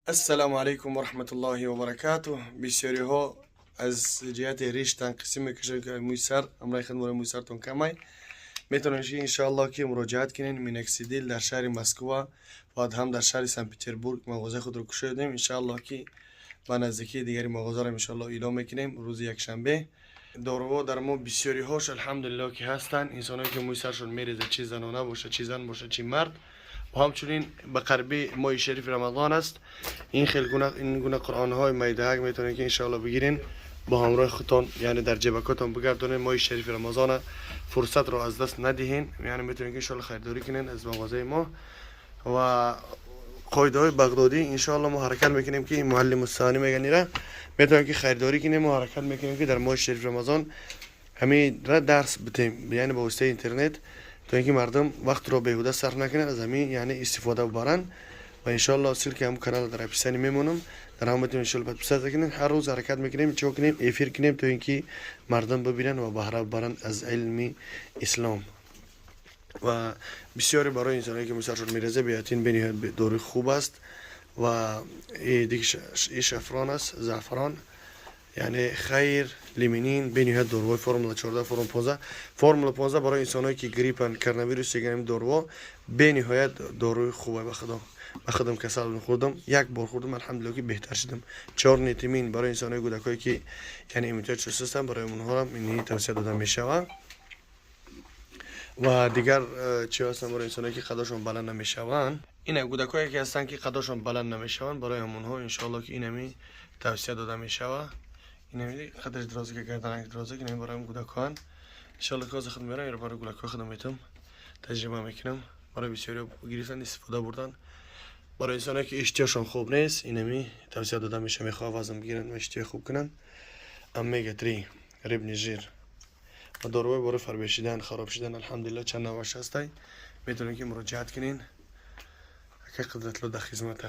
السلام علیکم و رحمت الله و برکاته. بسیاری ها از جهت ریش تنقسیم میکشن که موی سر امرای خدمت موی سرتون کمی میتونید انشاءالله که مراجعت کنین. مینوکسیدیل در شهر مسکو و هم در شهر سن پترزبورگ مغازه خود رو کشیدیم. انشاءالله که با نزدیکی دیگری مغازه را انشاءالله اعلام میکنیم روز یکشنبه. داروها در ما بسیاری هاش الحمدلله که هستن. انسانایی که موی سرشون میریزه، چه زنانه باشه، چه زن باشه، چه مرد. و همچنین به قربی ماه شریف رمضان است. این گونه قرآن های میدهک میتونید که انشاءالله بگیرین با همراه خودتون، یعنی در جیبکاتون بگردونین. ماه شریف رمضان فرصت رو از دست ندهین، یعنی میتونید که انشاءالله خریداری کنین از مغازه ما. و قاعده های بغدادی انشاءالله ما حرکت میکنیم که معلم الثانی میگن ایره میتونید که خریداری کنیم. ما حرکت میکنیم که در ماه شریف رمضان همین درس بدیم، یعنی با واسطه اینترنت، تا اینکه مردم وقت رو بیهوده صرف نکنن، از همین یعنی استفاده ببرن. و انشاءالله سیل که هم کانال در اپیسانی میمونم در هم میتونیم انشاءالله پسند کنین. هر روز حرکت میکنیم، چو کنیم، افیر کنیم تا اینکه مردم ببینن و بهره ببرن از علم اسلام. و بسیاری برای انسانی که مثلشون میرزه بیاتین بنیاد دوری خوب است. و دیگه شفران است، زعفران، یعنی خیر لیمینین بنیاد دورو فرمول 14 فرمول 15. فرمول 15 برای انسانایی که گریپن، کرونا یعنی دورو بنیاد داروی خوبه. بخدم کسال خوردم، یک بار خوردم الحمدلله که بهتر شدم. 4 نیتامین برای انسانای کودکایی که یعنی ایمیونیته سیستم برای اونها هم اینی توصیه داده میشه. و دیگر چه هستن برای انسانایی که قداشون بلند نمیشوند، اینا کودکایی که هستن که قداشون بلند نمیشوند برای همونها انشالله که اینمی توصیه داده میشه. اینمی قدر درازی که گردن درازی که برای اون کودکان انشالله که از خود میرم یا برای کودکای خودم میتونم تجربه میکنم. برای بسیاری گرفتن استفاده بردن. برای انسانایی که اشتیاشون خوب نیست اینمی توصیه داده میشه، میخواه وزن بگیرن و اشتیا خوب کنن. امگا 3 ریب نژیر و داروی برای فربشیدن، خراب شدن الحمدلله چند نوعش هستن. میتونین که مراجعت کنین که قدرت رو در خدمت